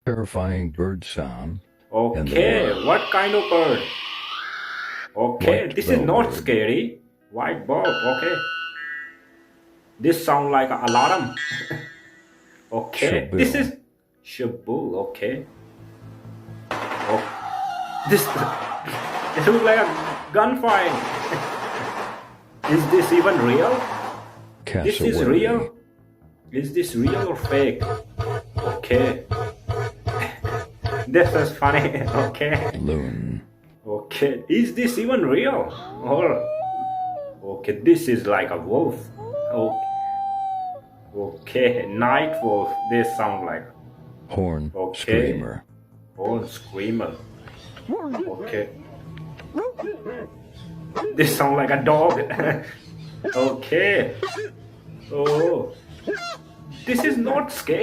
Terrifying bird sound. Okay, what kind of bird? Okay, White this is not bellbird. scary. White bird, okay. This sound like an alarm. Okay, this Shabil. is Shabu, okay. Oh, this it looks like a gunfire. Is this even real? This is Cassowary. real? Is this real or fake? Okay. This is funny. Okay. Loon. Okay. Is this even real? Or okay, this is like a wolf. Okay. Okay. Night wolf. They sound like Horn okay. screamer. Oh, screamer. Okay. This sound like a dog. Okay. Oh. This is not scary.